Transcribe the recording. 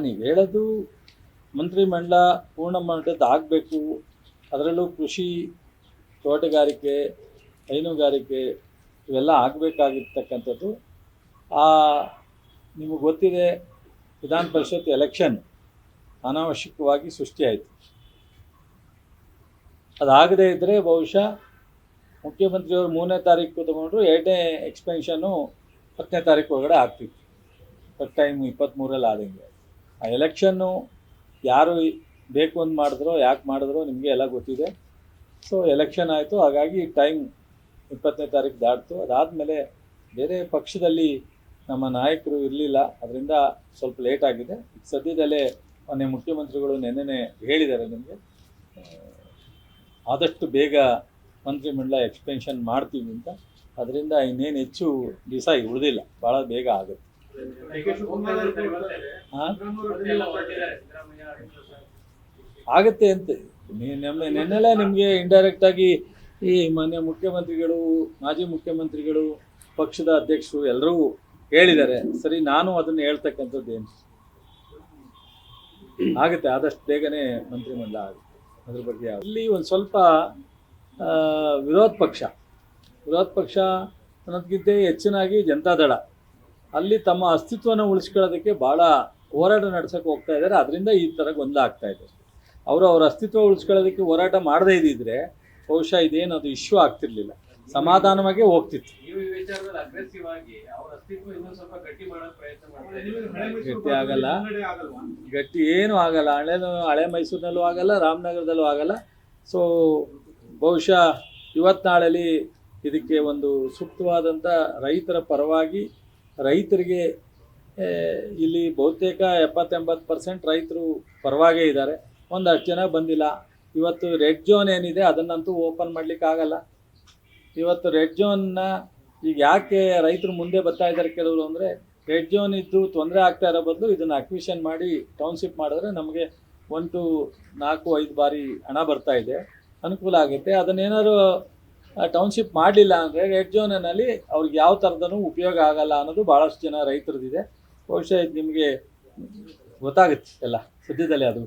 ನೀವು ಹೇಳೋದು ಮಂತ್ರಿಮಂಡಲ ಪೂರ್ಣ ಮಟ್ಟದ್ದು ಆಗಬೇಕು, ಅದರಲ್ಲೂ ಕೃಷಿ, ತೋಟಗಾರಿಕೆ, ಹೈನುಗಾರಿಕೆ ಇವೆಲ್ಲ ಆಗಬೇಕಾಗಿರ್ತಕ್ಕಂಥದ್ದು. ನಿಮಗೆ ಗೊತ್ತಿದೆ, ವಿಧಾನ ಪರಿಷತ್ ಎಲೆಕ್ಷನ್ ಅನಾವಶ್ಯಕವಾಗಿ ಸೃಷ್ಟಿಯಾಯಿತು. ಅದಾಗದೇ ಇದ್ದರೆ ಬಹುಶಃ ಮುಖ್ಯಮಂತ್ರಿಯವರು 3ನೇ ತಾರೀಕು ತೊಗೊಂಡ್ರು, 2ನೇ ಎಕ್ಸ್ಪೆನ್ಷನ್ನು 10ನೇ ತಾರೀಕು ಒಳಗಡೆ ಆಗ್ತಿತ್ತು. ಫಸ್ಟ್ ಟೈಮ್ 23ರಲ್ಲಿ ಆದಂಗೆ. ಆ ಎಲೆಕ್ಷನ್ನು ಯಾರು ಬೇಕು ಅಂತ ಮಾಡಿದ್ರೋ, ಯಾಕೆ ಮಾಡಿದ್ರೋ ನಿಮಗೆ ಎಲ್ಲ ಗೊತ್ತಿದೆ. ಸೊ ಎಲೆಕ್ಷನ್ ಆಯಿತು, ಹಾಗಾಗಿ ಟೈಮ್ 20ನೇ ತಾರೀಕು ದಾಟ್ತು. ಅದಾದಮೇಲೆ ಬೇರೆ ಪಕ್ಷದಲ್ಲಿ ನಮ್ಮ ನಾಯಕರು ಇರಲಿಲ್ಲ, ಅದರಿಂದ ಸ್ವಲ್ಪ ಲೇಟ್ ಆಗಿದೆ. ಸದ್ಯದಲ್ಲೇ ಮೊನ್ನೆ ಮುಖ್ಯಮಂತ್ರಿಗಳು ನೆನ್ನೆ ಹೇಳಿದ್ದಾರೆ ನಿಮಗೆ, ಆದಷ್ಟು ಬೇಗ ಮಂತ್ರಿಮಂಡಲ ಎಕ್ಸ್ಪೆನ್ಷನ್ ಮಾಡ್ತೀವಿ ಅಂತ. ಅದರಿಂದ ಇನ್ನೇನು ಹೆಚ್ಚು ದಿವಸ ಉಳಿದಿಲ್ಲ, ಭಾಳ ಬೇಗ ಆಗುತ್ತೆ. ಆಗುತ್ತೆ ಅಂತ ನೆನ್ನೆಲ್ಲ ನಿಮಗೆ ಇಂಡೈರೆಕ್ಟಾಗಿ ಈ ಮಾನ್ಯ ಮುಖ್ಯಮಂತ್ರಿಗಳು, ಮಾಜಿ ಮುಖ್ಯಮಂತ್ರಿಗಳು, ಪಕ್ಷದ ಅಧ್ಯಕ್ಷರು ಎಲ್ಲರೂ ಹೇಳಿದ್ದಾರೆ. ಸರಿ, ನಾನು ಅದನ್ನು ಹೇಳ್ತಕ್ಕಂಥದ್ದೇನು, ಆಗುತ್ತೆ, ಆದಷ್ಟು ಬೇಗನೆ ಮಂತ್ರಿಮಂಡಲ ಆಗುತ್ತೆ. ಅದ್ರ ಬಗ್ಗೆ ಇಲ್ಲಿ ಒಂದು ಸ್ವಲ್ಪ ವಿರೋಧ ಪಕ್ಷ ಅನ್ನೋದಕ್ಕಿಂತ ಹೆಚ್ಚಿನಾಗಿ ಜನತಾದಳ ಅಲ್ಲಿ ತಮ್ಮ ಅಸ್ತಿತ್ವನ ಉಳಿಸ್ಕೊಳ್ಳೋದಕ್ಕೆ ಭಾಳ ಹೋರಾಟ ನಡೆಸೋಕೆ ಹೋಗ್ತಾ ಇದ್ದಾರೆ. ಅದರಿಂದ ಈ ಥರ ಗೊಂದಲ ಆಗ್ತಾ ಇದೆ. ಅವ್ರ ಅಸ್ತಿತ್ವ ಉಳಿಸ್ಕೊಳ್ಳೋದಕ್ಕೆ ಹೋರಾಟ ಮಾಡದೇ ಇದ್ದಿದ್ರೆ ಬಹುಶಃ ಇದೇನು ಅದು ಇಶ್ಯೂ ಆಗ್ತಿರ್ಲಿಲ್ಲ, ಸಮಾಧಾನವಾಗಿ ಹೋಗ್ತಿತ್ತು. ಗಟ್ಟಿ ಆಗಲ್ಲ, ಗಟ್ಟಿ ಏನೂ ಆಗಲ್ಲ. ಹಳೆ ಮೈಸೂರಿನಲ್ಲೂ ಆಗಲ್ಲ, ರಾಮನಗರದಲ್ಲೂ ಆಗಲ್ಲ. ಸೊ ಬಹುಶಃ ಇವತ್ತು-ನಾಳೆಯಲ್ಲಿ ಇದಕ್ಕೆ ಒಂದು ಸೂಕ್ತವಾದಂಥ ರೈತರ ಪರವಾಗಿ, ರೈತರಿಗೆ ಇಲ್ಲಿ ಬಹುತೇಕ 70-80% ರೈತರು ಪರವಾಗೇ ಇದ್ದಾರೆ. ಒಂದಷ್ಟು ಜನ ಬಂದಿಲ್ಲ. ಇವತ್ತು ರೆಡ್ ಝೋನ್ ಏನಿದೆ ಅದನ್ನಂತೂ ಓಪನ್ ಮಾಡಲಿಕ್ಕಾಗಲ್ಲ. ಇವತ್ತು ರೆಡ್ ಝೋನ್ನ ಈಗ ಯಾಕೆ ರೈತರು ಮುಂದೆ ಬರ್ತಾ ಇದ್ದಾರೆ ಕೆಲವರು ಅಂದರೆ, ರೆಡ್ ಝೋನ್ ಇದ್ದು ತೊಂದರೆ ಆಗ್ತಾ ಇರೋ ಬದಲು ಇದನ್ನು ಅಕ್ವಿಷನ್ ಮಾಡಿ ಟೌನ್ಶಿಪ್ ಮಾಡಿದ್ರೆ ನಮಗೆ 1 to 4-5 ಬಾರಿ ಹಣ ಬರ್ತಾ ಇದೆ, ಅನುಕೂಲ ಆಗುತ್ತೆ. ಅದನ್ನೇನಾದ್ರು ಟೌನ್ಶಿಪ್ ಮಾಡಲಿಲ್ಲ ಅಂದರೆ ರೆಡ್ ಝೋನಲ್ಲಿ ಅವ್ರಿಗೆ ಯಾವ ಥರದೂ ಉಪಯೋಗ ಆಗಲ್ಲ ಅನ್ನೋದು ಭಾಳಷ್ಟು ಜನ ರೈತರದಿದೆ. ಬಹುಶಃ ಇದು ನಿಮಗೆ ಗೊತ್ತಾಗುತ್ತೆ ಎಲ್ಲ ಸದ್ಯದಲ್ಲೇ ಅದು.